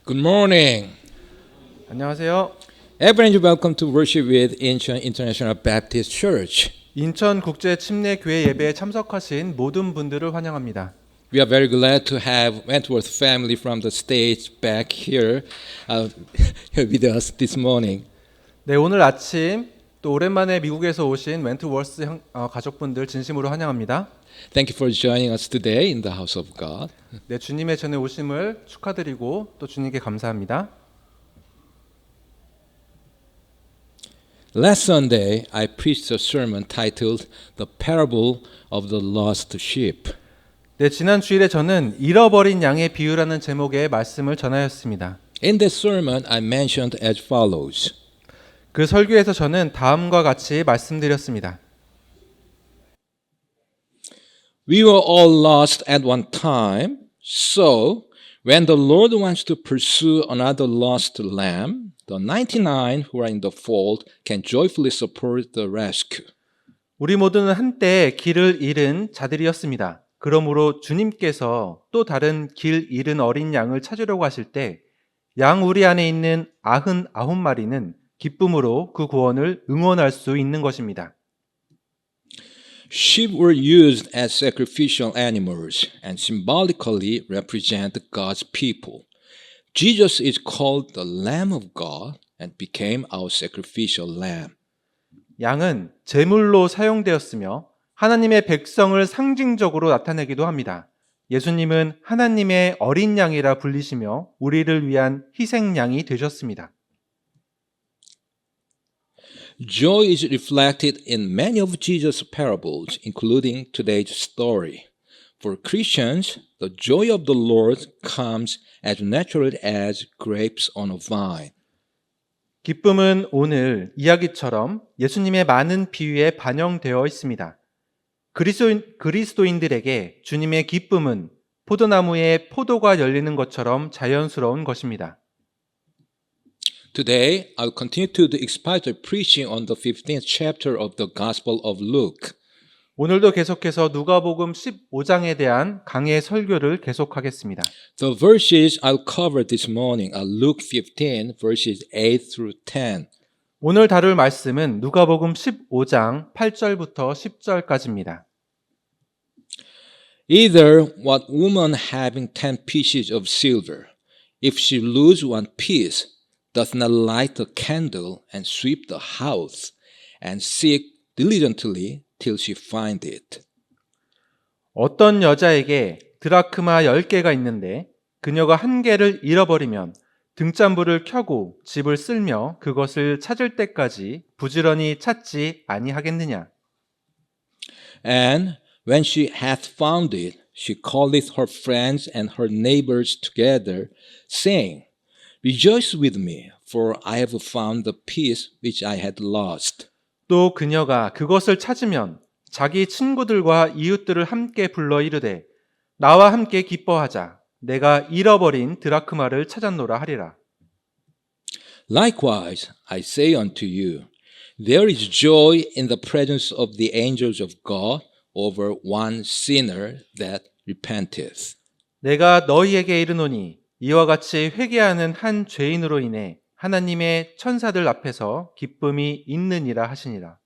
Good morning. 안녕하세요. Everyone, welcome to worship with Incheon International Baptist Church. 인천 국제 침례 교회 예배에 참석하신 모든 분들을 환영합니다. We are very glad to have Wentworth family from the States back here with us this morning. 네, 오늘 아침 또 오랜만에 미국에서 오신 웬트워스 가족분들 진심으로 환영합니다. Thank you for joining us today in the house of God. 네, 주님의 전에 오심을 축하드리고 또 주님께 감사합니다. Last Sunday, I preached a sermon titled The Parable of the Lost Sheep. 네, 지난 주일에 저는 잃어버린 양의 비유라는 제목의 말씀을 전하였습니다. In that sermon, I mentioned as follows. 그 설교에서 저는 다음과 같이 말씀드렸습니다. We were all lost at one time, so when the Lord wants to pursue another lost lamb, the 99 who are in the fold can joyfully support the rescue. 우리 모두는 한때 길을 잃은 자들이었습니다. 그러므로 주님께서 또 다른 길 잃은 어린 양을 찾으려고 하실 때 양 우리 안에 있는 99마리는 기쁨으로 그 구원을 응원할 수 있는 것입니다. Sheep were used as sacrificial animals and symbolically represent God's people. Jesus is called the Lamb of God and became our sacrificial lamb. 양은 제물로 사용되었으며 하나님의 백성을 상징적으로 나타내기도 합니다. 예수님은 하나님의 어린 양이라 불리시며 우리를 위한 희생양이 되셨습니다. Joy is reflected in many of Jesus' parables, including today's story. For Christians, the joy of the Lord comes as naturally as grapes on a vine. 기쁨은 오늘 이야기처럼 예수님의 많은 비유에 반영되어 있습니다. 그리스도인들에게 주님의 기쁨은 포도나무에 포도가 열리는 것처럼 자연스러운 것입니다. Today, I'll continue to the expository preaching on the 15th chapter of the Gospel of Luke. 오늘도 계속해서 누가복음 15장에 대한 강해 설교를 계속하겠습니다. The verses I'll cover this morning are Luke 15, verses 8 through 10. 오늘 다룰 말씀은 누가복음 15장 8절부터 10절까지입니다. Either what woman having 10 pieces of silver, if she lose one piece, doth not light a candle and sweep the house and seek diligently till she find it. 어떤 여자에게 드라크마 10개가 있는데 그녀가 한 개를 잃어버리면 등잔불을 켜고 집을 쓸며 그것을 찾을 때까지 부지런히 찾지 아니하겠느냐. And when she hath found it, she calleth her friends and her neighbors together, saying, Rejoice with me, for I have found the piece which I had lost. 또 그녀가 그것을 찾으면 자기 친구들과 이웃들을 함께 불러 이르되 나와 함께 기뻐하자. 내가 잃어버린 드라크마를 찾았노라 하리라. Likewise, I say unto you, there is joy in the presence of the angels of God over one sinner that repenteth. 내가 너희에게 이르노니 이와 같이 회개하는 한 죄인으로 인해 하나님의 천사들 앞에서 기쁨이 있느니라 하시니라.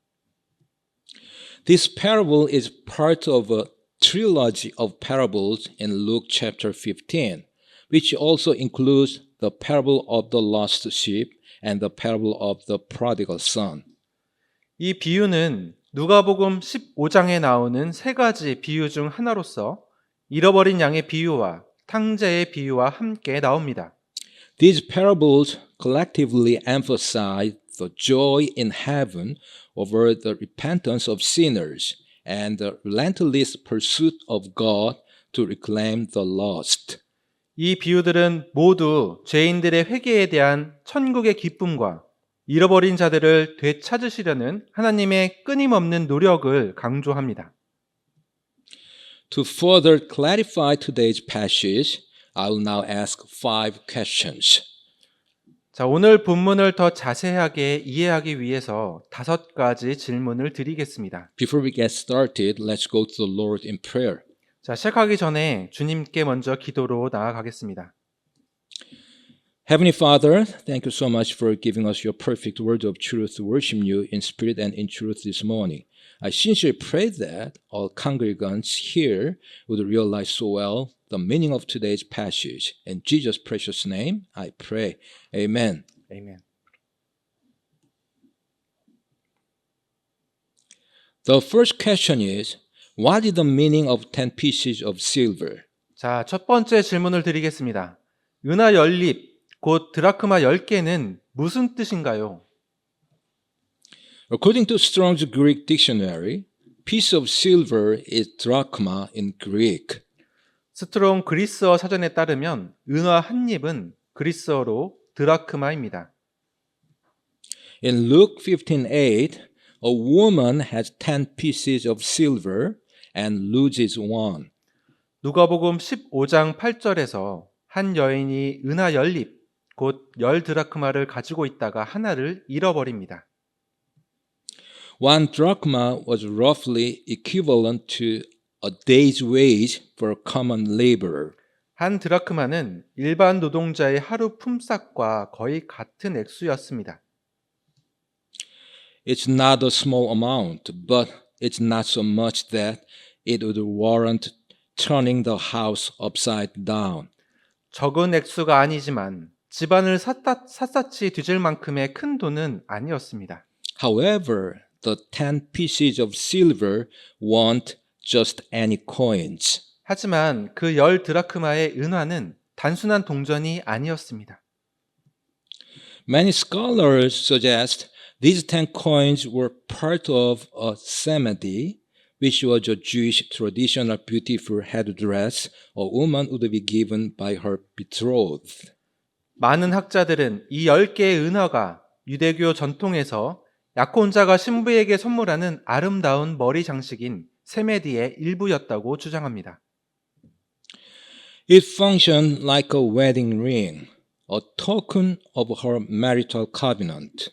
This parable is part of a trilogy of parables in Luke chapter 15, which also includes the parable of the lost sheep and the parable of the prodigal son. 이 비유는 누가복음 15장에 나오는 세 가지 비유 중 하나로서 잃어버린 양의 비유와 탕자의 비유와 함께 나옵니다. These parables collectively emphasize the joy in heaven over the repentance of sinners and the relentless pursuit of God to reclaim the lost. 이 비유들은 모두 죄인들의 회개에 대한 천국의 기쁨과 잃어버린 자들을 되찾으시려는 하나님의 끊임없는 노력을 강조합니다. To further clarify today's passage, I will now ask 5 questions. 자, 오늘 본문을 더 자세하게 이해하기 위해서 5가지 질문을 드리겠습니다. Before we get started, let's go to the Lord in prayer. 자, 시작하기 전에 주님께 먼저 기도로 나아가겠습니다. Heavenly Father, thank you so much for giving us your perfect word of truth to worship you in spirit and in truth this morning. I sincerely pray that all congregants here would realize so well the meaning of today's passage. In Jesus' precious name, I pray. Amen. 아멘. The first question is, what is the meaning of 10 pieces of silver? 자, 첫 번째 질문을 드리겠습니다. 은하 연립, 곧 드라크마 10개는 무슨 뜻인가요? According to Strong's Greek dictionary, piece of silver is drachma in Greek. 스트롱 그리스어 사전에 따르면 은하 한 잎은 그리스어로 드라크마입니다. In Luke 15:8, a woman has 10 pieces of silver and loses one. 누가복음 15장 8절에서 한 여인이 은하 연립, 곧 10드라크마를 가지고 있다가 하나를 잃어버립니다. One drachma was roughly equivalent to a day's wage for a common laborer. 한 드라크마는 일반 노동자의 하루 품삯과 거의 같은 액수였습니다. It's not a small amount, but it's not so much that it would warrant turning the house upside down. 적은 액수가 아니지만 집안을 샅샅이 뒤질 만큼의 큰 돈은 아니었습니다. However, the 10 pieces of silver weren't just any coins. 하지만 그 10드라크마의 은화는 단순한 동전이 아니었습니다. Many scholars suggest these 10 coins were part of a semedi, which was a Jewish traditional beautiful headdress a woman would be given by her betrothed. 많은 학자들은 이 10개의 은화가 유대교 전통에서 약혼자가 신부에게 선물하는 아름다운 머리 장식인 세메디의 일부였다고 주장합니다. It functioned like a wedding ring, a token of her marital covenant.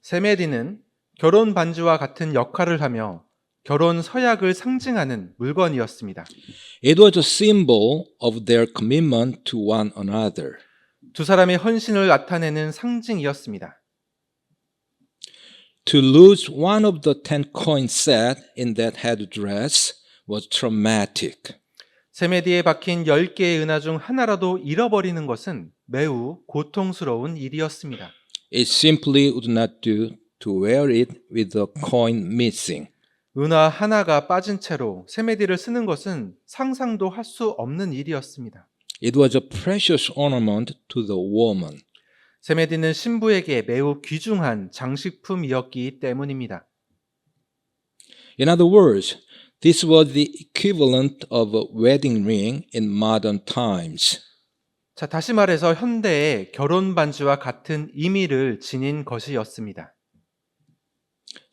세메디는 결혼 반지와 같은 역할을 하며 결혼 서약을 상징하는 물건이었습니다. It was a symbol of their commitment to one another. 두 사람의 헌신을 나타내는 상징이었습니다. To lose one of the 10 coins set in that headdress was traumatic. 세메디에 박힌 10개의 은화 중 하나라도 잃어버리는 것은 매우 고통스러운 일이었습니다. It simply would not do to wear it with the coin missing. 은화 하나가 빠진 채로 세메디를 쓰는 것은 상상도 할 수 없는 일이었습니다. It was a precious ornament to the woman. 세메디는 신부에게 매우 귀중한 장식품이었기 때문입니다. In other words, this was the equivalent of a wedding ring in modern times. 자, 다시 말해서 현대의 결혼 반지와 같은 의미를 지닌 것이었습니다.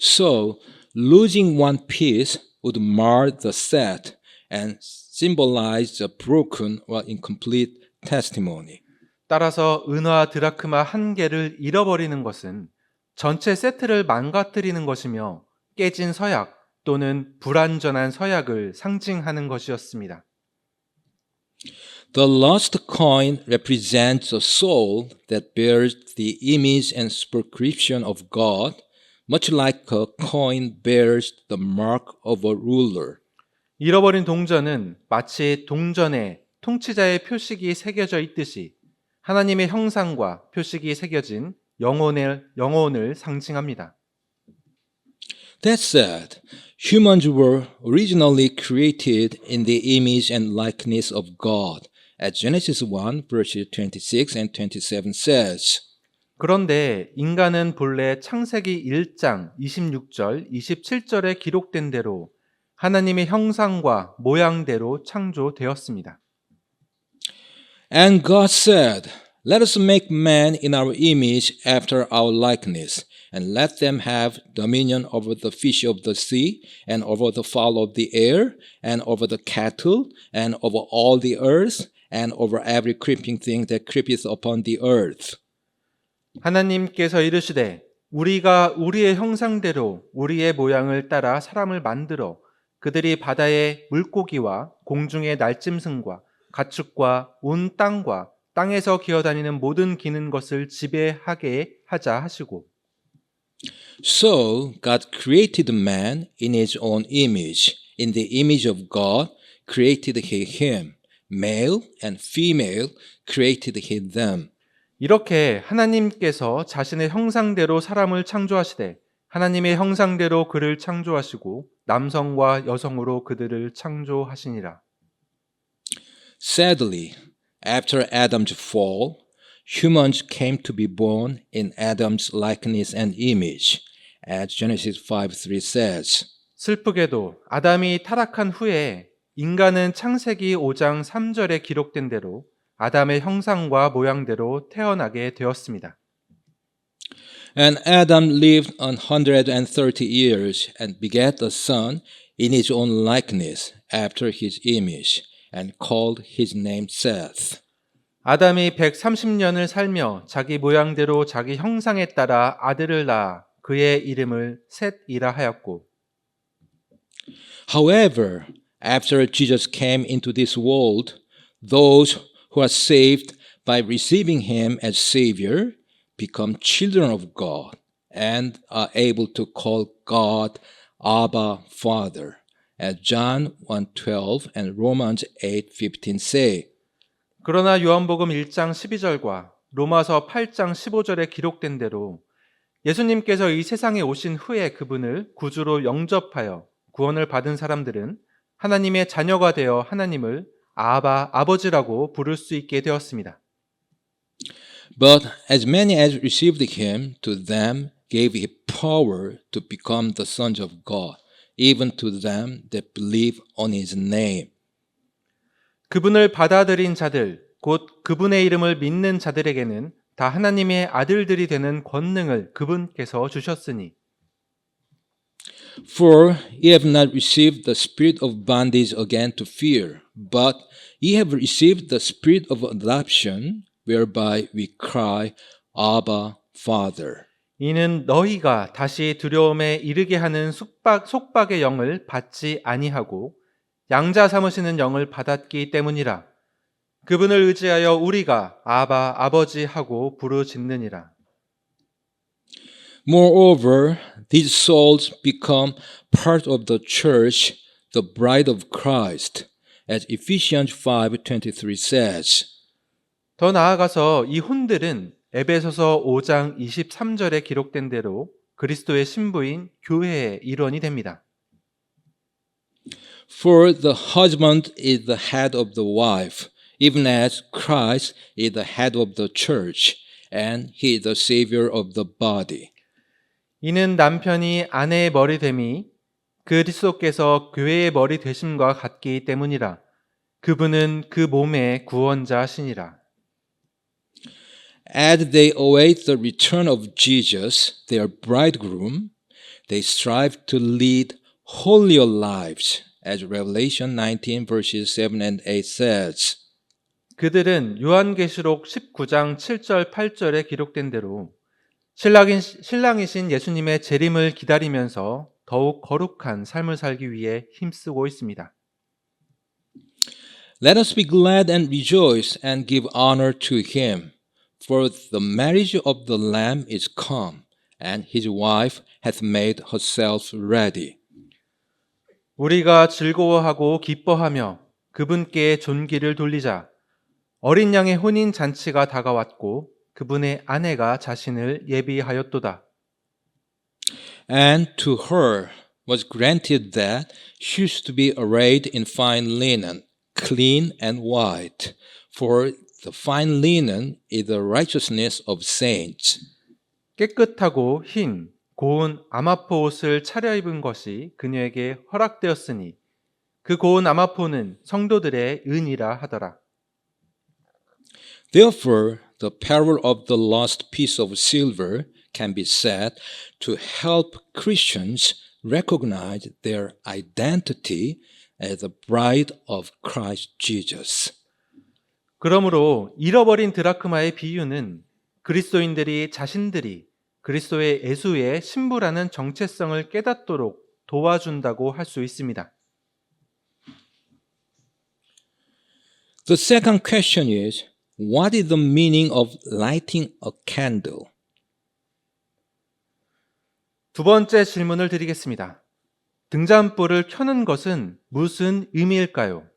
So, losing one piece would mar the set and symbolize a broken or incomplete testimony. 따라서 은화 드라크마 한 개를 잃어버리는 것은 전체 세트를 망가뜨리는 것이며 깨진 서약 또는 불완전한 서약을 상징하는 것이었습니다. The lost coin represents a soul that bears the image and superscription of God, much like a coin bears the mark of a ruler. 잃어버린 동전은 마치 동전에 통치자의 표식이 새겨져 있듯이 하나님의 형상과 표식이 새겨진 영혼을 상징합니다. That said, humans were originally created in the image and likeness of God, as Genesis 1 verses 26 and 27 says. 그런데 인간은 본래 창세기 1장 26절, 27절에 기록된 대로 하나님의 형상과 모양대로 창조되었습니다. And God said, Let us make man in our image after our likeness, and let them have dominion over the fish of the sea, and over the fowl of the air, and over the cattle, and over all the earth, and over every creeping thing that creepeth upon the earth. 하나님께서 이르시되 우리가 우리의 형상대로 우리의 모양을 따라 사람을 만들어 그들이 바다의 물고기와 공중의 날짐승과 가축과 온 땅과 땅에서 기어다니는 모든 기는 것을 지배하게 하자 하시고 So God created man in his own image. In the image of God created he him. Male and female created he them. 이렇게 하나님께서 자신의 형상대로 사람을 창조하시되 하나님의 형상대로 그를 창조하시고 남성과 여성으로 그들을 창조하시니라. Sadly, after Adam's fall, humans came to be born in Adam's likeness and image, as Genesis 5:3 says. 슬프게도 아담이 타락한 후에 인간은 창세기 5장 3절에 기록된 대로 아담의 형상과 모양대로 태어나게 되었습니다. And Adam lived 130 years and begat a son in his own likeness, after his image, and called his name Seth. 아담이 130년을 살며 자기 모양대로 자기 형상에 따라 아들을 낳아 그의 이름을 셋이라 하였고 However, after Jesus came into this world, those who are saved by receiving him as Savior become children of God and are able to call God Abba Father, as John 1:12 and Romans 8:15 say. 그러나 요한복음 1장 12절과 로마서 8장 15절에 기록된 대로 예수님께서 이 세상에 오신 후에 그분을 구주로 영접하여 구원을 받은 사람들은 하나님의 자녀가 되어 하나님을 아버지라고 부를 수 있게 되었습니다. But as many as received him, to them gave he power to become the sons of God, even to them that believe on his name. 그분을 받아들인 자들, 곧 그분의 이름을 믿는 자들에게는 다 하나님의 아들들이 되는 권능을 그분께서 주셨으니 For ye have not received the spirit of bondage again to fear, but ye have received the spirit of adoption, whereby we cry, Abba, Father. 이는 너희가 다시 두려움에 이르게 하는 속박의 영을 받지 아니하고 양자 삼으시는 영을 받았기 때문이라. 그분을 의지하여 우리가 아버지 하고 부르짖느니라. Moreover, these souls become part of the church, the bride of Christ, as Ephesians 5:23 says. 더 나아가서 이 혼들은 에베소서 5장 23절에 기록된 대로 그리스도의 신부인 교회의 일원이 됩니다. For the husband is the head of the wife, even as Christ is the head of the church, and he is the savior of the body. 이는 남편이 아내의 머리됨이 그리스도께서 교회의 머리 되심과 같기 때문이라. 그분은 그 몸의 구원자시니라. As they await the return of Jesus, their bridegroom, they strive to lead holier lives, as Revelation 19 verses 7 and 8 says. 그들은 요한계시록 19장 7절 8절에 기록된 대로 신랑이신 예수님의 재림을 기다리면서 더욱 거룩한 삶을 살기 위해 힘쓰고 있습니다. Let us be glad and rejoice and give honor to him, for the marriage of the Lamb is come, and his wife hath made herself ready. 우리가 즐거워하고 기뻐하며 그분께 존귀를 돌리자. 어린 양의 혼인 잔치가 다가왔고 그분의 아내가 자신을 예비하였도다. And to her was granted that she should be arrayed in fine linen, clean and white, for the fine linen is the righteousness of saints. 깨끗하고 흰, 고운 아마포 옷을 차려입은 것이 그녀에게 허락되었으니 그 고운 아마포는 성도들의 은이라 하더라. Therefore, the parable of the lost piece of silver can be said to help Christians recognize their identity as the bride of Christ Jesus. 그러므로 잃어버린 드라크마의 비유는 그리스도인들이 자신들이 그리스도의 예수의 신부라는 정체성을 깨닫도록 도와준다고 할 수 있습니다. The second question is, What is the meaning of lighting a candle? 두 번째 질문을 드리겠습니다. 등잔불을 켜는 것은 무슨 의미일까요?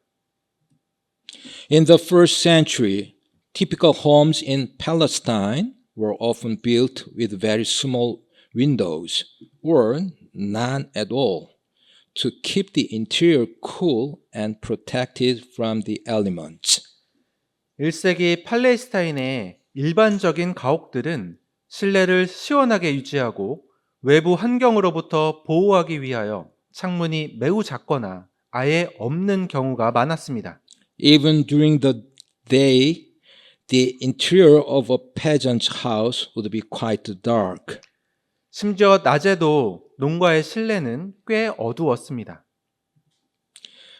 In the first century, typical homes in Palestine were often built with very small windows, or none at all, to keep the interior cool and protected from the elements. 1세기 팔레스타인의 일반적인 가옥들은 실내를 시원하게 유지하고 외부 환경으로부터 보호하기 위하여 창문이 매우 작거나 아예 없는 경우가 많았습니다. Even during the day, the interior of a peasant's house would be quite dark. 심지어 낮에도 농가의 실내는 꽤 어두웠습니다.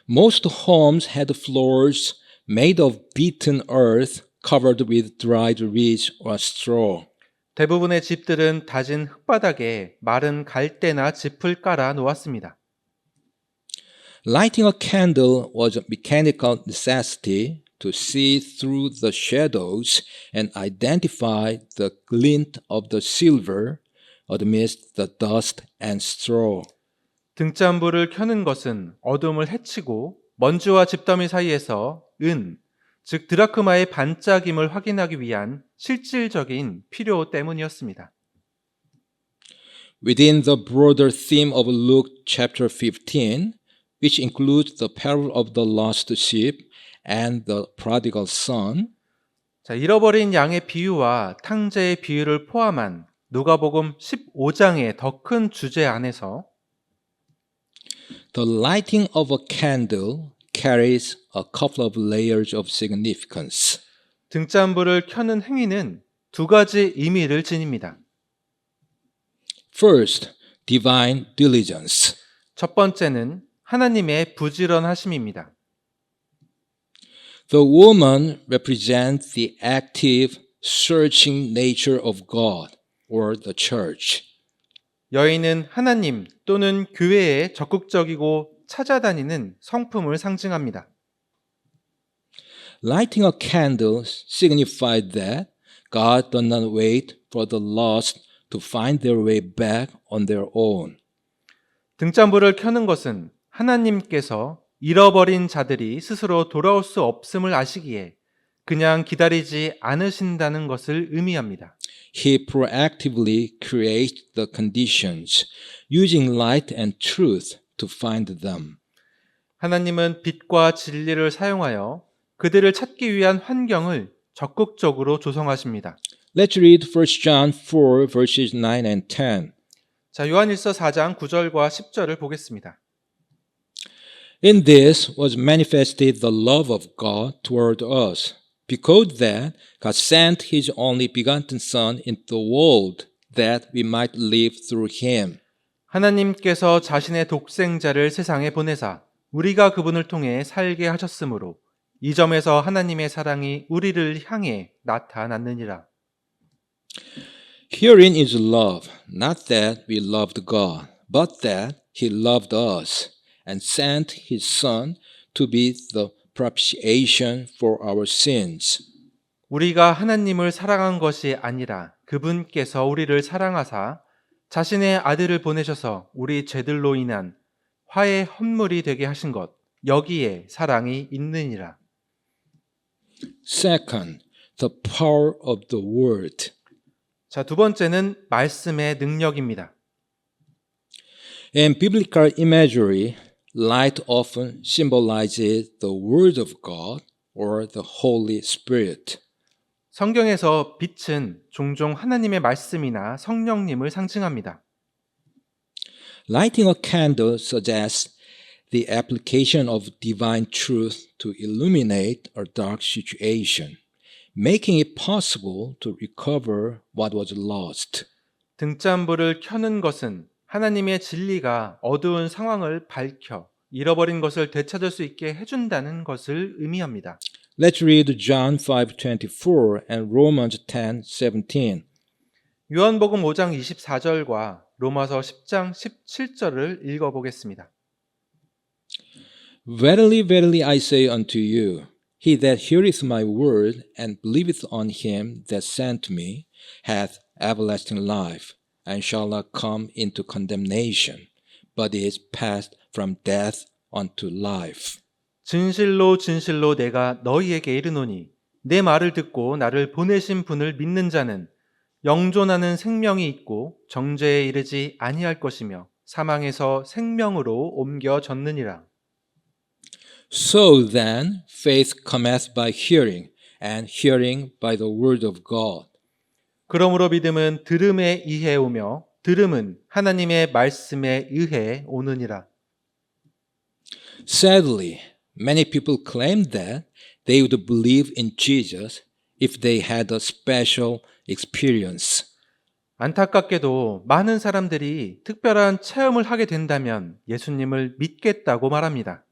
Most homes had floors made of beaten earth covered with dried reeds or straw. 대부분의 집들은 다진 흙바닥에 마른 갈대나 짚을 깔아 놓았습니다. Lighting a candle was a mechanical necessity to see through the shadows and identify the glint of the silver amidst the dust and straw. 등잔불을 켜는 것은 어둠을 헤치고 먼지와 집더미 사이에서 즉 드라크마의 반짝임을 확인하기 위한 실질적인 필요 때문이었습니다. Within the broader theme of Luke chapter 15, which includes the parable of the lost sheep and the prodigal son, 잃어버린 양의 비유와 탕자의 비유를 포함한 누가복음 15장의 더 큰 주제 안에서 the lighting of a candle carries a couple of layers of significance. 등잔불을 켜는 행위는 두 가지 의미를 지닙니다. First, divine diligence. 첫 번째는 하나님의 부지런하심입니다. The woman represents the active, searching nature of God or the church. 여인은 하나님 또는 교회에 적극적이고 찾아다니는 성품을 상징합니다. Lighting a candle signified that God does not wait for the lost to find their way back on their own. 등잔불을 켜는 것은 하나님께서 잃어버린 자들이 스스로 돌아올 수 없음을 아시기에 그냥 기다리지 않으신다는 것을 의미합니다. He proactively creates the conditions, using light and truth to find them. 하나님은 빛과 진리를 사용하여 그들을 찾기 위한 환경을 적극적으로 조성하십니다. Let's read 1 John 4 verses 9 and 10. 자, 요한일서 4장 9절과 10절을 보겠습니다. In this was manifested the love of God toward us, because that God sent his only begotten Son into the world, that we might live through him. 하나님께서 자신의 독생자를 세상에 보내사 우리가 그분을 통해 살게 하셨으므로 이 점에서 하나님의 사랑이 우리를 향해 나타났느니라. Herein is love, not that we loved God, but that he loved us and sent his Son to be the propitiation for our sins. 우리가 하나님을 사랑한 것이 아니라 그분께서 우리를 사랑하사 자신의 아들을 보내셔서 우리 죄들로 인한 화의 헌물이 되게 하신 것, 여기에 사랑이 있느니라. Second, the power of the word. 자, 두 번째는 말씀의 능력입니다. In biblical imagery, light often symbolizes the word of God or the Holy Spirit. 성경에서 빛은 종종 하나님의 말씀이나 성령님을 상징합니다. Lighting a candle suggests the application of divine truth to illuminate a dark situation, making it possible to recover what was lost. 등잔불을 켜는 것은 하나님의 진리가 어두운 상황을 밝혀 잃어버린 것을 되찾을 수 있게 해준다는 것을 의미합니다. Let's read John 5:24 and Romans 10:17. 요한복음 5장 24절과 로마서 10장 17절을 읽어보겠습니다. Verily, verily, I say unto you, He that heareth my word and believeth on him that sent me hath everlasting life, and shall not come into condemnation, but is passed from death unto life. 진실로 진실로 내가 너희에게 이르노니 내 말을 듣고 나를 보내신 분을 믿는 자는 영존하는 생명이 있고 정죄에 이르지 아니할 것이며 사망에서 생명으로 옮겨졌느니라. So then faith cometh by hearing, and hearing by the word of God. 그러므로 믿음은 들음에 의해 오며 들음은 하나님의 말씀에 의해 오느니라. Sadly, many people claim that they would believe in Jesus if they had a special experience. 안타깝게도 많은 사람들이 특별한 체험을 하게 된다면 예수님을 믿겠다고 말합니다.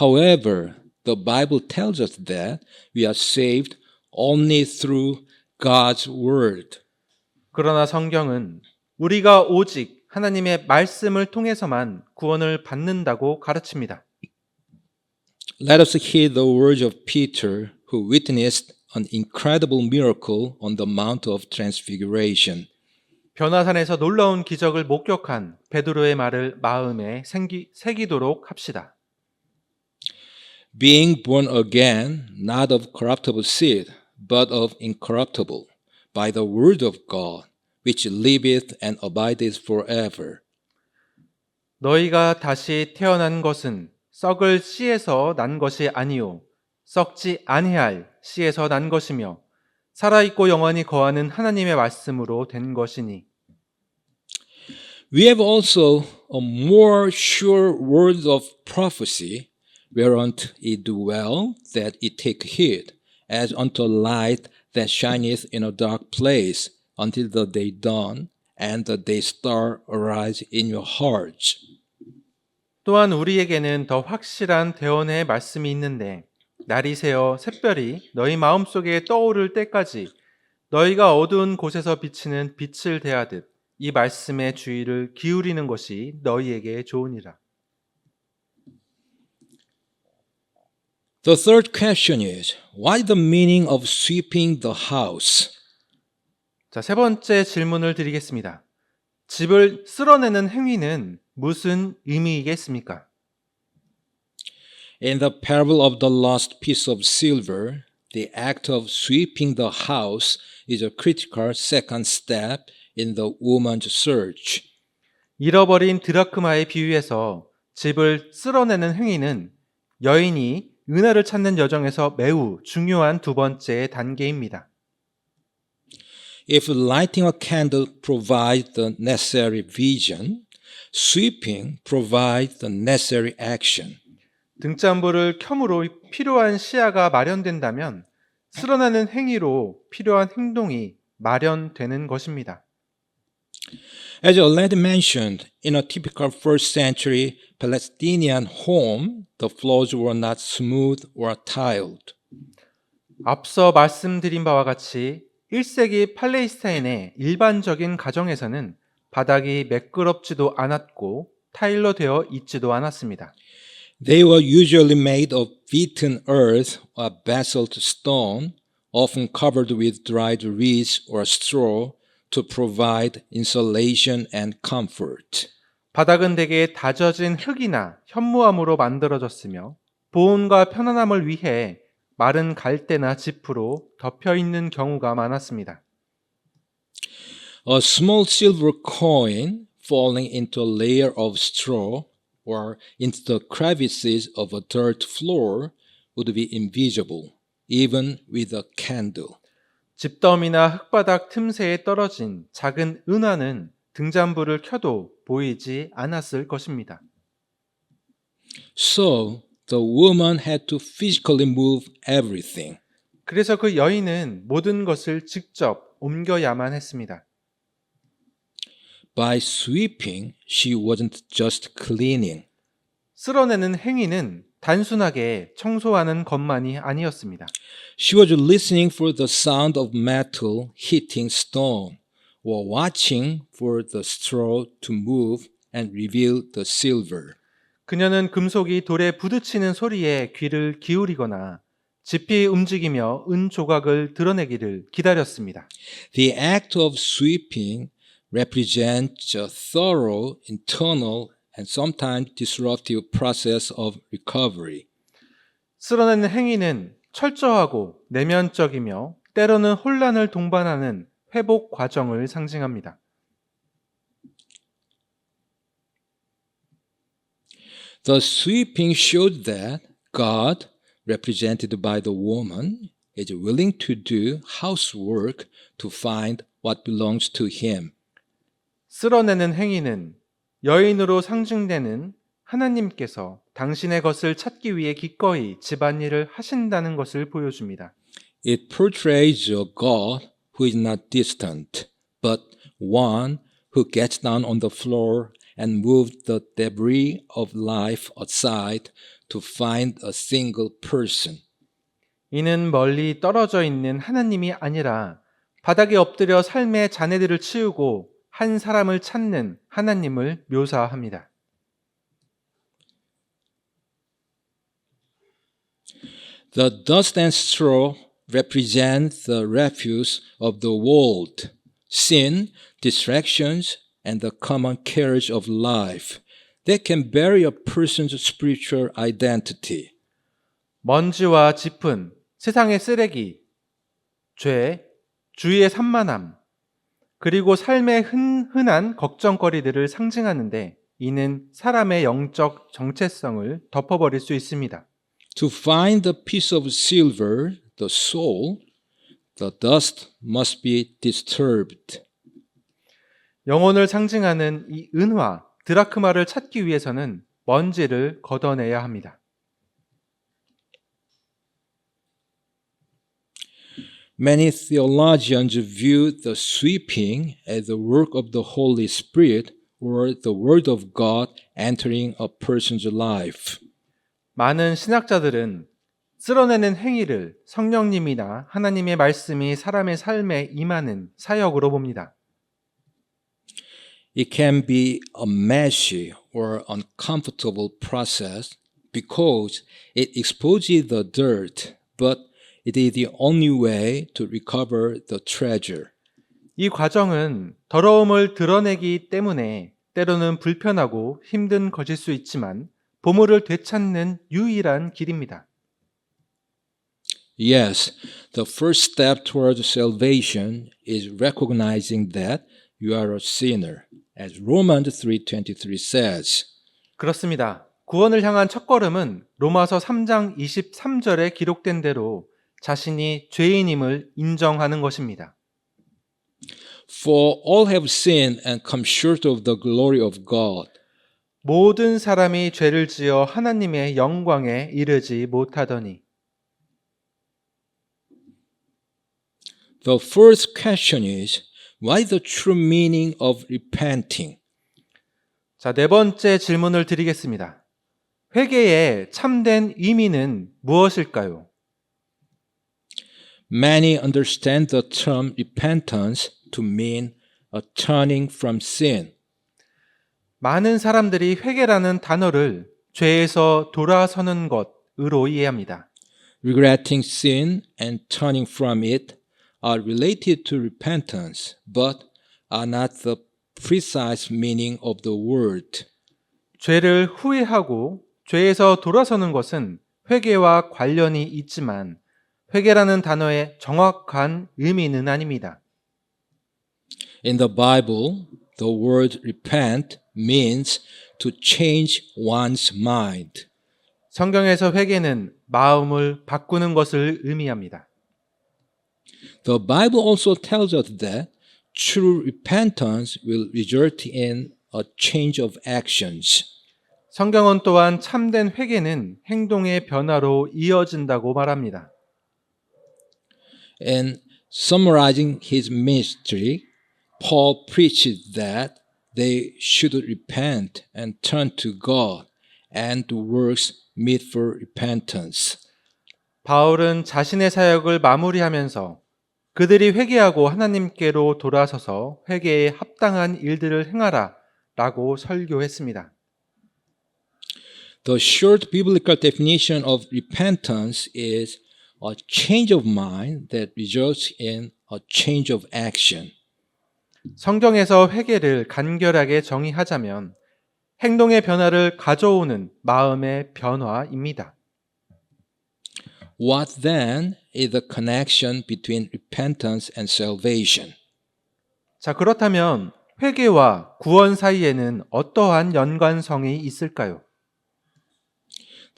However, the Bible tells us that we are saved only through God's word. 그러나 성경은 우리가 오직 하나님의 말씀을 통해서만 구원을 받는다고 가르칩니다. Let us hear the words of Peter, who witnessed an incredible miracle on the Mount of Transfiguration. 변화산에서 놀라운 기적을 목격한 베드로의 말을 마음에 새기도록 합시다. Being born again, not of corruptible seed, but of incorruptible, by the word of God, which liveth and abideth forever. 너희가 다시 태어난 것은 썩을 씨에서 난 것이 아니요 썩지 아니할 씨에서 난 것이며 살아있고 영원히 거하는 하나님의 말씀으로 된 것이니. We have also a more sure word of prophecy, whereunto it do well that it take heed, as unto a light that shineth in a dark place, until the day dawn, and the day star arise in your hearts. 또한 우리에게는 더 확실한 대언의 말씀이 있는데 날이 새어 샛별이 너희 마음속에 떠오를 때까지 너희가 어두운 곳에서 비치는 빛을 대하듯 이 말씀의 주의를 기울이는 것이 너희에게 좋으니라. The third question is, what is the meaning of sweeping the house? 자, 세 번째 질문을 드리겠습니다. 집을 쓸어내는 행위는 무슨 의미이겠습니까? In the parable of the lost piece of silver, the act of sweeping the house is a critical second step in the woman's search. 잃어버린 드라크마의 비유에서 집을 쓸어내는 행위는 여인이 은하를 찾는 여정에서 매우 중요한 두 번째 단계입니다. If lighting a candle provides the necessary vision, sweeping provides the necessary action. 등잔불을 켬으로 필요한 시야가 마련된다면 쓸어내는 행위로 필요한 행동이 마련되는 것입니다. As already mentioned, in a typical first century Palestinian home, the floors were not smooth or tiled. 앞서 말씀드린 바와 같이 1세기 팔레스타인의 일반적인 가정에서는 바닥이 매끄럽지도 않았고 타일로 되어 있지도 않았습니다. They were usually made of beaten earth or basalt stone, often covered with dried reeds or straw to provide insulation and comfort. 바닥은 대개 다져진 흙이나 현무암으로 만들어졌으며 보온과 편안함을 위해 마른 갈대나 지프로 덮여 있는 경우가 많았습니다. A small silver coin falling into a layer of straw or into the crevices of a dirt floor would be invisible, even with a candle. 집더미나 흙바닥 틈새에 떨어진 작은 은화는 등잔불을 켜도 보이지 않았을 것입니다. So the woman had to physically move everything. 그래서 그 여인은 모든 것을 직접 옮겨야만 했습니다. By sweeping, she wasn't just cleaning. 쓸어내는 행위는 단순하게 청소하는 것만이 아니었습니다. She was listening for the sound of metal hitting stone, or watching for the straw to move and reveal the silver. 그녀는 금속이 돌에 부딪히는 소리에 귀를 기울이거나 지피 움직이며 은 조각을 드러내기를 기다렸습니다. The act of sweeping represents a thorough, internal, and sometimes disruptive process of recovery. 쓸어내는 행위는 철저하고 내면적이며 때로는 혼란을 동반하는 회복 과정을 상징합니다. The sweeping showed that God, represented by the woman, is willing to do housework to find what belongs to him. 쓸어내는 행위는 여인으로 상징되는 하나님께서 당신의 것을 찾기 위해 기꺼이 집안일을 하신다는 것을 보여줍니다. It portrays a God who is not distant, but one who gets down on the floor and moves the debris of life aside to find a single person. 이는 멀리 떨어져 있는 하나님이 아니라 바닥에 엎드려 삶의 잔해들을 치우고 한 사람을 찾는 하나님을 묘사합니다. The dust and straw represent the refuse of the world, sin, distractions, and the common cares of life that can bury a person's spiritual identity. 먼지와 짚은 세상의 쓰레기, 죄, 주위의 산만함, 그리고 삶의 흔한 걱정거리들을 상징하는데 이는 사람의 영적 정체성을 덮어버릴 수 있습니다. To find the piece of silver, the soul, the dust must be disturbed. 영혼을 상징하는 이 은화, 드라크마를 찾기 위해서는 먼지를 걷어내야 합니다. Many theologians view the sweeping as the work of the Holy Spirit or the Word of God entering a person's life. 많은 신학자들은 쓸어내는 행위를 성령님이나 하나님의 말씀이 사람의 삶에 임하는 사역으로 봅니다. It can be a messy or uncomfortable process because it exposes the dirt, but it is the only way to recover the treasure. 이 과정은 더러움을 드러내기 때문에 때로는 불편하고 힘든 것일 수 있지만 보물을 되찾는 유일한 길입니다. Yes, the first step towards salvation is recognizing that you are a sinner, as Romans 3:23 says. 그렇습니다. 구원을 향한 첫걸음은 로마서 3장 23절에 기록된 대로 자신이 죄인임을 인정하는 것입니다. For all have sinned and come short of the glory of God. 모든 사람이 죄를 지어 하나님의 영광에 이르지 못하더니. The first question is, what is the true meaning of repenting? 자, 네 번째 질문을 드리겠습니다. 회개의 참된 의미는 무엇일까요? Many understand the term repentance to mean a turning from sin. 많은 사람들이 회개라는 단어를 죄에서 돌아서는 것으로 이해합니다. Regretting sin and turning from it are related to repentance, but are not the precise meaning of the word. 죄를 후회하고 죄에서 돌아서는 것은 회개와 관련이 있지만 회개라는 단어의 정확한 의미는 아닙니다. In the Bible, the word repent means to change one's mind. 성경에서 회개는 마음을 바꾸는 것을 의미합니다. The Bible also tells us that true repentance will result in a change of actions. 성경은 또한 참된 회개는 행동의 변화로 이어진다고 말합니다. In summarizing his ministry, Paul preached that they should repent and turn to God and do works meet for repentance. 바울은 자신의 사역을 마무리하면서 그들이 회개하고 하나님께로 돌아서서 회개에 합당한 일들을 행하라 라고 설교했습니다. The short biblical definition of repentance is a change of mind that results in a change of action. 성경에서 회개를 간결하게 정의하자면 행동의 변화를 가져오는 마음의 변화입니다. What then is the connection between repentance and salvation? 자, 그렇다면 회개와 구원 사이에는 어떠한 연관성이 있을까요?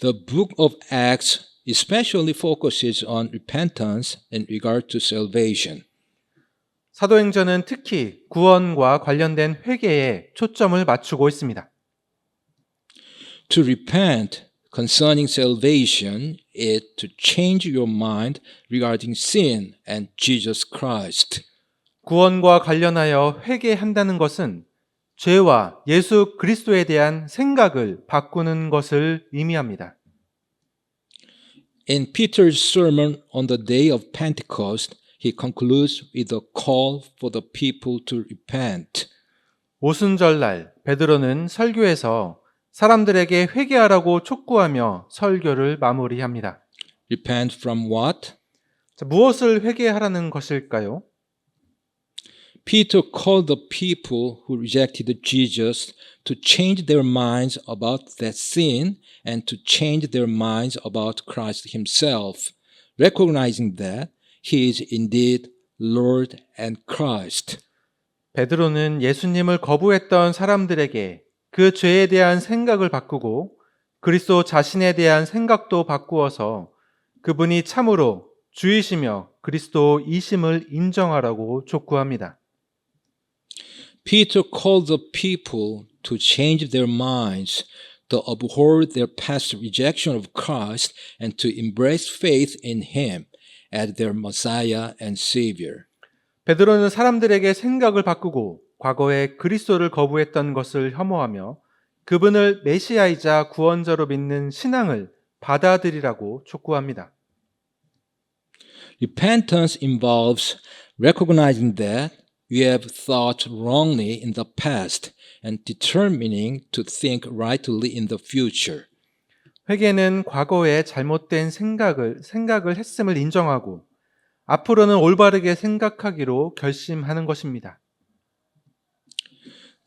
The book of Acts especially focuses on repentance in regard to salvation. 사도행전은 특히 구원과 관련된 회개에 초점을 맞추고 있습니다. To repent concerning salvation is to change your mind regarding sin and Jesus Christ. 구원과 관련하여 회개한다는 것은 죄와 예수 그리스도에 대한 생각을 바꾸는 것을 의미합니다. In Peter's sermon on the day of Pentecost, he concludes with a call for the people to repent. 오순절날 베드로는 설교에서 사람들에게 회개하라고 촉구하며 설교를 마무리합니다. Repent from what? 자, 무엇을 회개하라는 것일까요? Peter called the people who rejected Jesus to change their minds about that sin and to change their minds about Christ himself, recognizing that he is indeed Lord and Christ. 베드로는 예수님을 거부했던 사람들에게 그 죄에 대한 생각을 바꾸고 그리스도 자신에 대한 생각도 바꾸어서 그분이 참으로 주이시며 그리스도이심을 인정하라고 촉구합니다. Peter called the people to change their minds, to abhor their past rejection of Christ, and to embrace faith in him as their Messiah and Savior. 베드로는 사람들에게 생각을 바꾸고 과거에 그리스도를 거부했던 것을 혐오하며 그분을 메시아이자 구원자로 믿는 신앙을 받아들이라고 촉구합니다. Repentance involves recognizing that you have thought wrongly in the past and determining to think rightly in the future. 회개는 과거에 잘못된 생각을 했음을 인정하고 앞으로는 올바르게 생각하기로 결심하는 것입니다.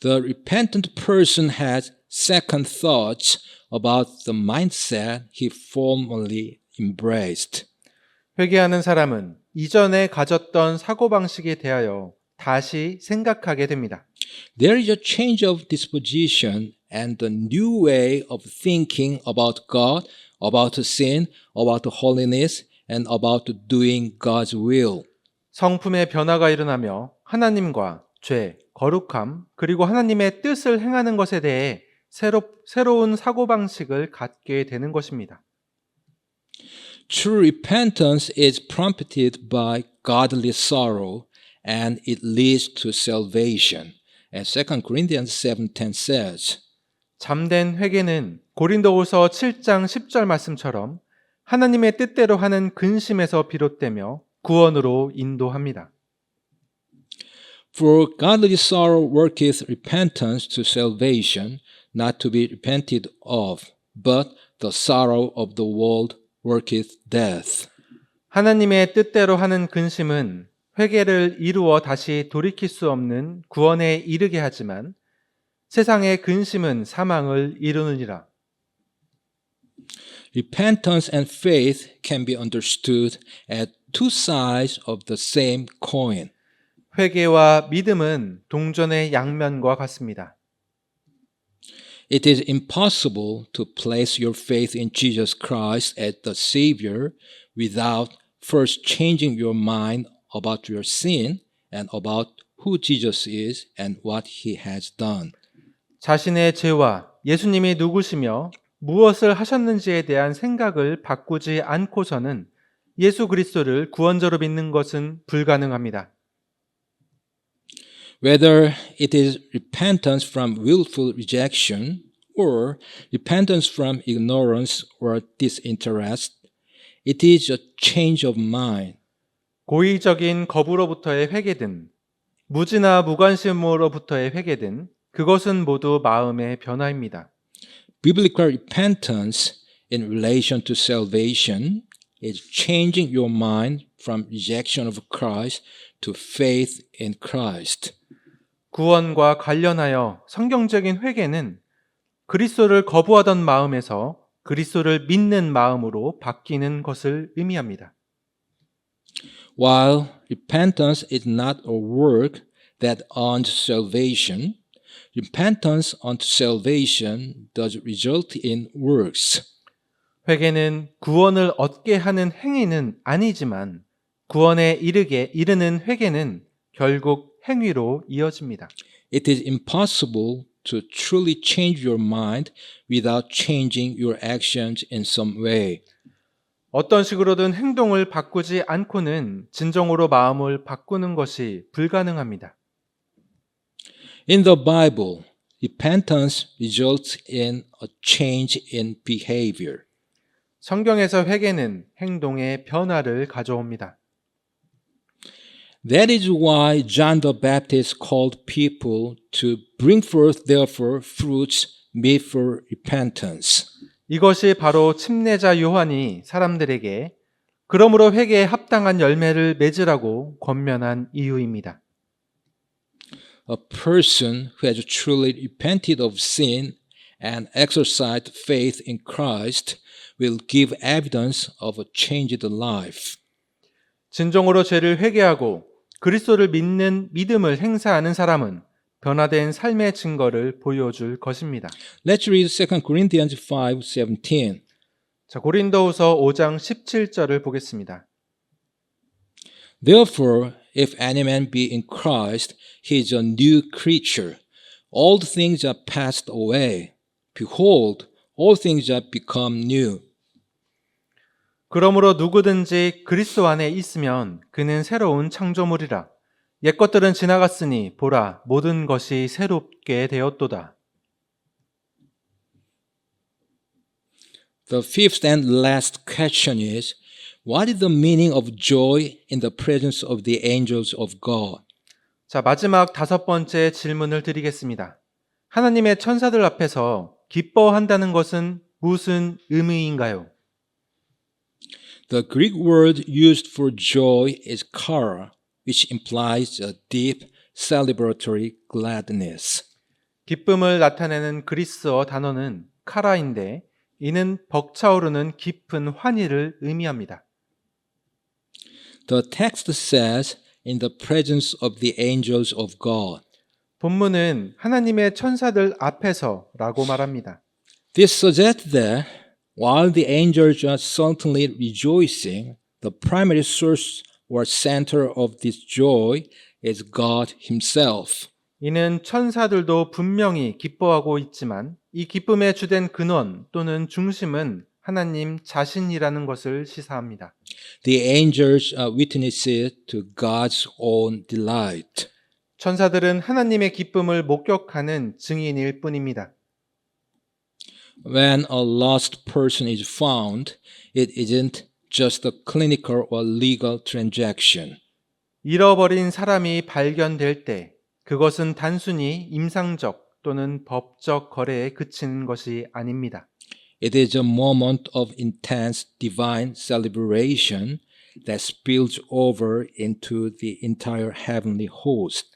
The repentant person has second thoughts about the mindset he formerly embraced. 회개하는 사람은 이전에 가졌던 사고방식에 대하여 다시 생각하게 됩니다. There is a change of disposition and a new way of thinking about God, about sin, about holiness, and about doing God's will. 성품의 변화가 일어나며 하나님과 죄, 거룩함, 그리고 하나님의 뜻을 행하는 것에 대해 새로운 사고방식을 갖게 되는 것입니다. True repentance is prompted by godly sorrow and it leads to salvation. As 2 Corinthians 7:10 says, 잠된 회개는 고린도후서 7장 10절 말씀처럼 하나님의 뜻대로 하는 근심에서 비롯되며 구원으로 인도합니다. For godly sorrow worketh repentance to salvation, not to be repented of, but the sorrow of the world worketh death. 하나님의 뜻대로 하는 근심은 회개를 이루어 다시 돌이킬 수 없는 구원에 이르게 하지만 세상의 근심은 사망을 이루느니라. Repentance and faith can be understood as two sides of the same coin. 회개와 믿음은 동전의 양면과 같습니다. It is impossible to place your faith in Jesus Christ as the Savior without first changing your mind about your sin and about who Jesus is and what He has done. 자신의 죄와 예수님이 누구시며 무엇을 하셨는지에 대한 생각을 바꾸지 않고서는 예수 그리스도를 구원자로 믿는 것은 불가능합니다. Whether it is repentance from willful rejection or repentance from ignorance or disinterest, it is a change of mind. 고의적인 거부로부터의 회개든 무지나 무관심으로부터의 회개든 그것은 모두 마음의 변화입니다. Biblical repentance in relation to salvation is changing your mind from rejection of Christ to faith in Christ. 구원과 관련하여 성경적인 회개는 그리스도를 거부하던 마음에서 그리스도를 믿는 마음으로 바뀌는 것을 의미합니다. While repentance is not a work that earns salvation, repentance unto salvation does result in works. 회개는 구원을 얻게 하는 행위는 아니지만 구원에 이르는 회개는 결국 행위로 이어집니다. It is impossible to truly change your mind without changing your actions in some way. 어떤 식으로든 행동을 바꾸지 않고는 진정으로 마음을 바꾸는 것이 불가능합니다. In the Bible, repentance results in a change in behavior. 성경에서 회개는 행동의 변화를 가져옵니다. That is why John the Baptist called people to bring forth therefore fruits meet for repentance. 이것이 바로 침례자 요한이 사람들에게 그러므로 회개에 합당한 열매를 맺으라고 권면한 이유입니다. A person who has truly repented of sin and exercised faith in Christ will give evidence of a changed life. 진정으로 죄를 회개하고 그리스도를 믿는 믿음을 행사하는 사람은 변화된 삶의 증거를 보여줄 것입니다. Let's read 2 Corinthians 5:17. 자, 고린도후서 5장 17절을 보겠습니다. Therefore, if any man be in Christ, he is a new creature. Old things are passed away. Behold, all things are become new. 그러므로 누구든지 그리스도 안에 있으면 그는 새로운 창조물이라. 옛 것들은 지나갔으니 보라 모든 것이 새롭게 되었도다. The fifth and last question is, what is the meaning of joy in the presence of the angels of God? 자, 마지막 다섯 번째 질문을 드리겠습니다. 하나님의 천사들 앞에서 기뻐한다는 것은 무슨 의미인가요? The Greek word used for joy is chara, which implies a deep celebratory gladness. 기쁨을 나타내는 그리스어 단어는 카라인데 이는 벅차오르는 깊은 환희를 의미합니다. The text says, in the presence of the angels of God. 본문은 하나님의 천사들 앞에서라고 말합니다. This suggests that while the angels are certainly rejoicing, the primary source or center of this joy is God Himself. 이는 천사들도 분명히 기뻐하고 있지만 이 기쁨의 주된 근원 또는 중심은 하나님 자신이라는 것을 시사합니다. The angels are witnesses to God's own delight. 천사들은 하나님의 기쁨을 목격하는 증인일 뿐입니다. When a lost person is found, it isn't just a clinical or legal transaction. 잃어버린 사람이 발견될 때 그것은 단순히 임상적 또는 법적 거래에 그치는 것이 아닙니다. It is a moment of intense divine celebration that spills over into the entire heavenly host.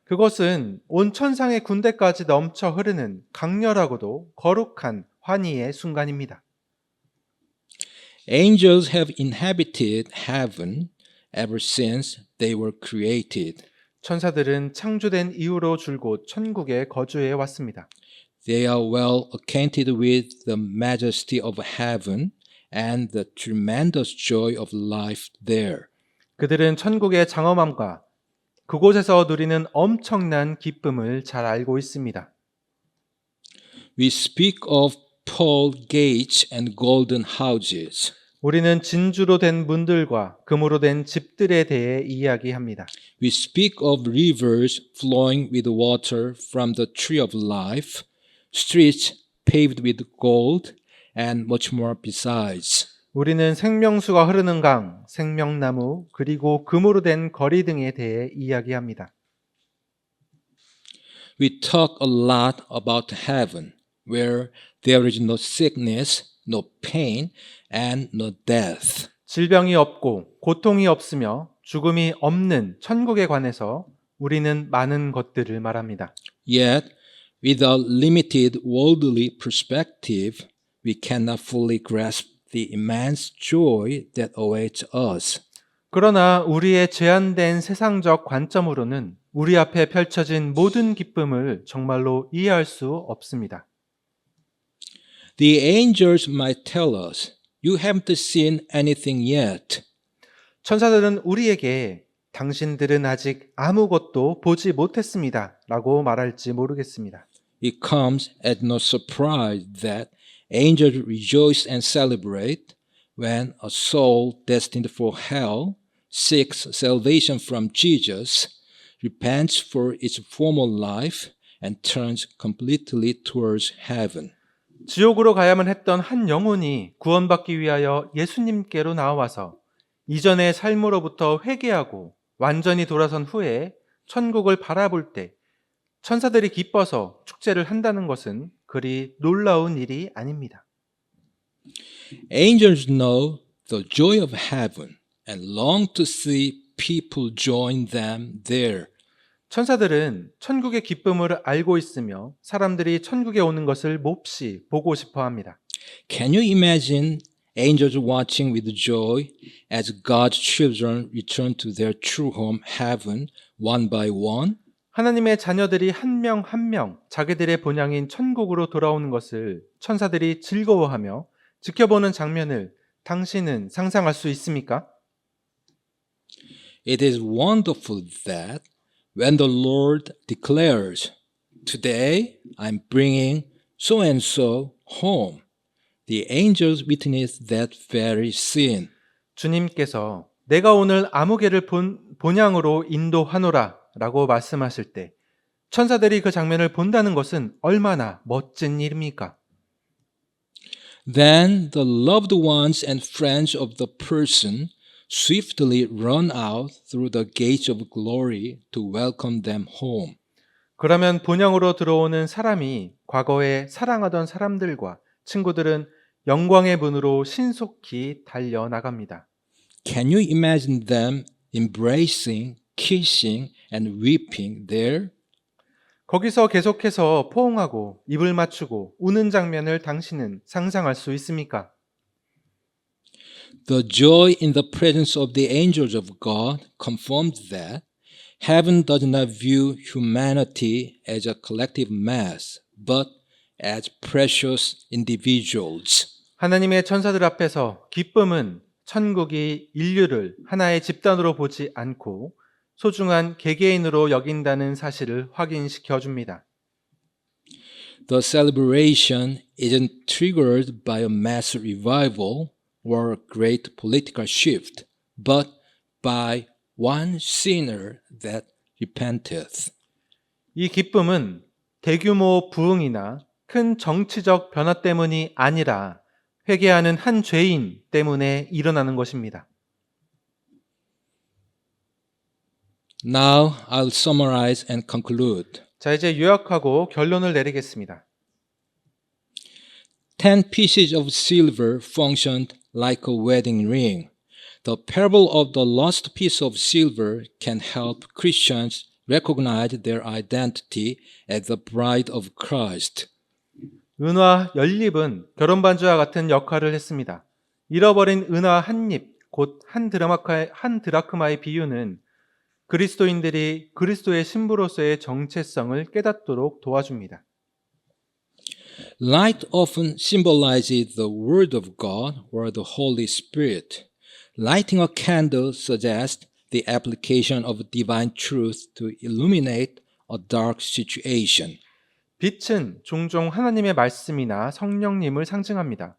그것은 온 천상의 군대까지 넘쳐 흐르는 강렬하고도 거룩한 환희의 순간입니다. Angels have inhabited heaven ever since they were created. 천사들은 창조된 이후로 줄곧 천국에 거주해 왔습니다. They are well acquainted with the majesty of heaven and the tremendous joy of life there. 그들은 천국의 장엄함과 그곳에서 누리는 엄청난 기쁨을 잘 알고 있습니다. We speak of pearl gates and golden houses. 우리는 진주로 된 문들과 금으로 된 집들에 대해 이야기합니다. We speak of rivers flowing with water from the tree of life, streets paved with gold, and much more besides. 우리는 생명수가 흐르는 강, 생명나무, 그리고 금으로 된 거리 등에 대해 이야기합니다. We talk a lot about heaven where there is no sickness, no pain, and no death. 질병이 없고 고통이 없으며 죽음이 없는 천국에 관해서 우리는 많은 것들을 말합니다. Yet, without limited worldly perspective, we cannot fully grasp the immense joy that awaits us. 그러나 우리의 제한된 세상적 관점으로는 우리 앞에 펼쳐진 모든 기쁨을 정말로 이해할 수 없습니다. The angels might tell us, "You haven't seen anything yet." 천사들은 우리에게 당신들은 아직 아무것도 보지 못했습니다 라고 말할지 모르겠습니다. It comes as no surprise that angels rejoice and celebrate when a soul destined for hell seeks salvation from Jesus, repents for its former life, and turns completely towards heaven. 지옥으로 가야만 했던 한 영혼이 구원받기 위하여 예수님께로 나와서 이전의 삶으로부터 회개하고 완전히 돌아선 후에 천국을 바라볼 때 천사들이 기뻐서 축제를 한다는 것은 그리 놀라운 일이 아닙니다. Angels know the joy of heaven and long to see people join them there. 천사들은 천국의 기쁨을 알고 있으며 사람들이 천국에 오는 것을 몹시 보고 싶어 합니다. Can you imagine angels watching with joy as God's children return to their true home, heaven, one by one? 하나님의 자녀들이 한 명 한 명 자기들의 본향인 천국으로 돌아오는 것을 천사들이 즐거워하며 지켜보는 장면을 당신은 상상할 수 있습니까? It is wonderful that when the Lord declares, "Today I'm bringing so and so home," the angels witness that very scene. 주님께서 내가 오늘 아무개를 본향으로 인도하노라 라고 말씀하실 때 천사들이 그 장면을 본다는 것은 얼마나 멋진 일입니까? Then the loved ones and friends of the person swiftly run out through the gates of glory to welcome them home. 그러면 본향으로 들어오는 사람이 과거에 사랑하던 사람들과 친구들은 영광의 문으로 신속히 달려나갑니다. Can you imagine them embracing, kissing, and weeping there? 거기서 계속해서 포옹하고 입을 맞추고 우는 장면을 당신은 상상할 수 있습니까? The joy in the presence of the angels of God confirms that heaven does not view humanity as a collective mass, but as precious individuals. 하나님의 천사들 앞에서 기쁨은 천국이 인류를 하나의 집단으로 보지 않고 소중한 개개인으로 여긴다는 사실을 확인시켜 줍니다. The celebration isn't triggered by a mass revival or a great political shift, but by one sinner that repenteth. 이 기쁨은 대규모 부흥이나 큰 정치적 변화 때문이 아니라 회개하는 한 죄인 때문에 일어나는 것입니다. Now I'll summarize and conclude. 자, 이제 요약하고 결론을 내리겠습니다. 10 pieces of silver functioned like a wedding ring. The parable of the lost piece of silver can help Christians recognize their identity as the bride of Christ. 은화 연립은 결혼 반주와 같은 역할을 했습니다. 잃어버린 은화 한 잎, 곧 한 드라크마의 비유는 그리스도인들이 그리스도의 신부로서의 정체성을 깨닫도록 도와줍니다. Light often symbolizes the Word of God or the Holy Spirit. Lighting a candle suggests the application of divine truth to illuminate a dark situation. 빛은 종종 하나님의 말씀이나 성령님을 상징합니다.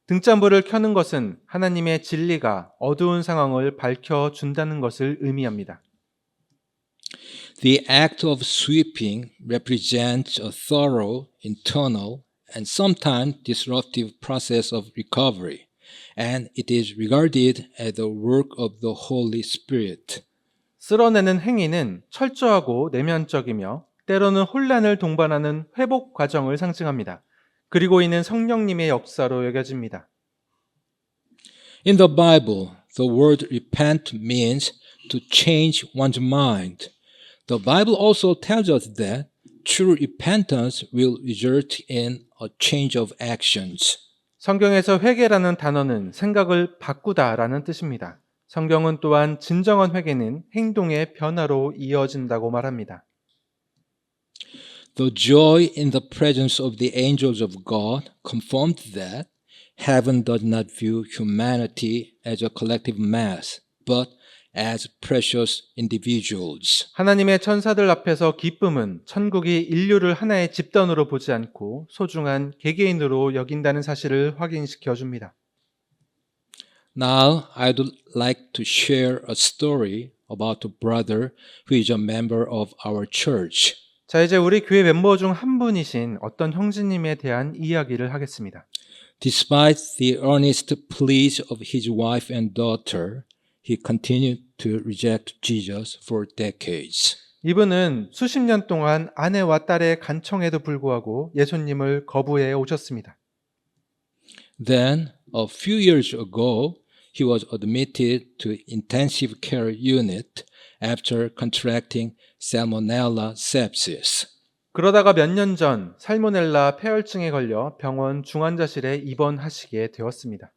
등잔불을 켜는 것은 하나님의 진리가 어두운 상황을 밝혀준다는 것을 의미합니다. The act of sweeping represents a thorough, internal, and sometimes disruptive process of recovery, and it is regarded as the work of the Holy Spirit. 쓸어내는 행위는 철저하고 내면적이며 때로는 혼란을 동반하는 회복 과정을 상징합니다. 그리고 이는 성령님의 역사로 여겨집니다. In the Bible, the word repent means to change one's mind. The Bible also tells us that true repentance will result in a change of actions. 성경에서 회개라는 단어는 생각을 바꾸다라는 뜻입니다. 성경은 또한 진정한 회개는 행동의 변화로 이어진다고 말합니다. The joy in the presence of the angels of God confirmed that heaven does not view humanity as a collective mass, but as precious individuals. 하나님의 천사들 앞에서 기쁨은 천국이 인류를 하나의 집단으로 보지 않고 소중한 개개인으로 여긴다는 사실을 확인시켜 줍니다. Now, I'd like to share a story about a brother who is a member of our church. 자, 이제 우리 교회 멤버 중 한 분이신 어떤 형제님에 대한 이야기를 하겠습니다. Despite the earnest pleas of his wife and daughter, he continued to reject Jesus for decades. 이분은 수십 년 동안 아내와 딸의 간청에도 불구하고 예수님을 거부해 오셨습니다. Then, a few years ago, he was admitted to intensive care unit after contracting Salmonella sepsis. 그러다가 몇 년 전 살모넬라 폐혈증에 걸려 병원 중환자실에 입원하시게 되었습니다.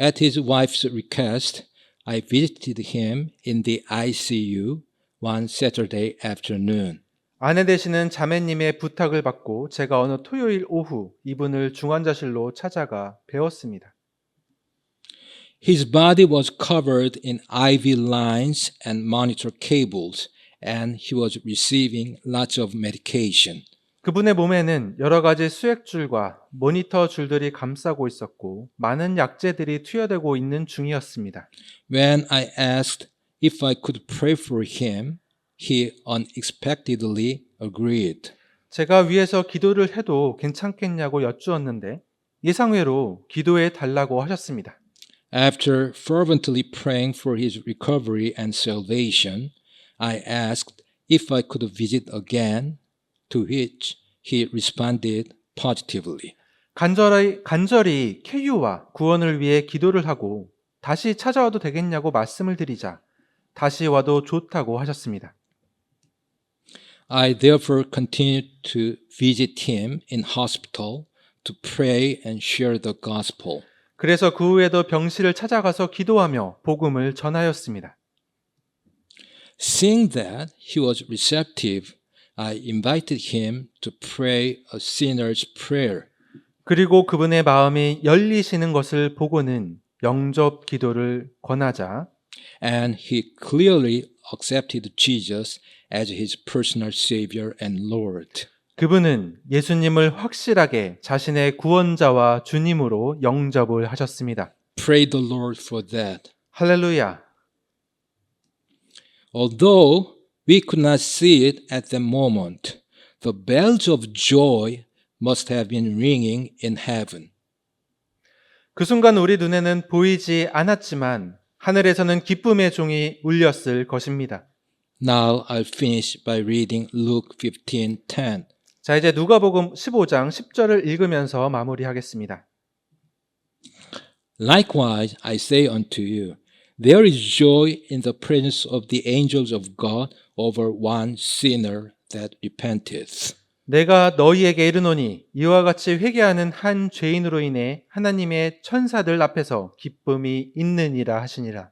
At his wife's request, I visited him in the ICU one Saturday afternoon. 아내 되시는 자매님의 부탁을 받고 제가 어느 토요일 오후 이분을 중환자실로 찾아가 뵈었습니다. His body was covered in IV lines and monitor cables, and he was receiving lots of medication. 그분의 몸에는 여러 가지 수액줄과 모니터 줄들이 감싸고 있었고 많은 약재들이 투여되고 있는 중이었습니다. When I asked if I could pray for him, he unexpectedly agreed. 제가 위에서 기도를 해도 괜찮겠냐고 여쭈었는데 예상외로 기도해 달라고 하셨습니다. After fervently praying for his recovery and salvation, I asked if I could visit again, to which he responded positively. 간절히 쾌유와 구원을 위해 기도를 하고 다시 찾아와도 되겠냐고 말씀을 드리자 다시 와도 좋다고 하셨습니다. I therefore continued to visit him in hospital to pray and share the gospel. 그래서 그 후에도 병실을 찾아가서 기도하며 복음을 전하였습니다. Seeing that he was receptive, I invited him to pray a sinner's prayer. 그리고 그분의 마음이 열리시는 것을 보고는 영접 기도를 권하자 And he clearly accepted Jesus as his personal Savior and Lord. 그분은 예수님을 확실하게 자신의 구원자와 주님으로 영접을 하셨습니다. Pray the Lord for that. 할렐루야. Although we could not see it at that moment, the bells of joy must have been ringing in heaven. 그 순간 우리 눈에는 보이지 않았지만 하늘에서는 기쁨의 종이 울렸을 것입니다. Now I'll finish by reading Luke 15:10. 자, 이제 누가복음 15장 10절을 읽으면서 마무리하겠습니다. Likewise, I say unto you, there is joy in the presence of the angels of God over one sinner that repenteth. 내가 너희에게 이르노니 이와 같이 회개하는 한 죄인으로 인해 하나님의 천사들 앞에서 기쁨이 있느니라 하시니라.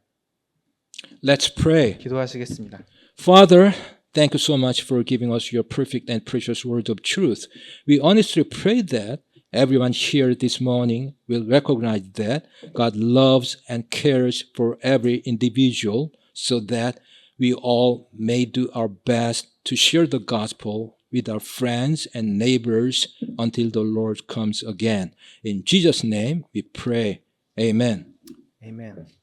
Let's pray. 기도하시겠습니다. Father, thank you so much for giving us your perfect and precious word of truth. We honestly pray that everyone here this morning will recognize that God loves and cares for every individual so that we all may do our best to share the gospel with our friends and neighbors until the Lord comes again. In Jesus' name we pray. Amen. 아멘.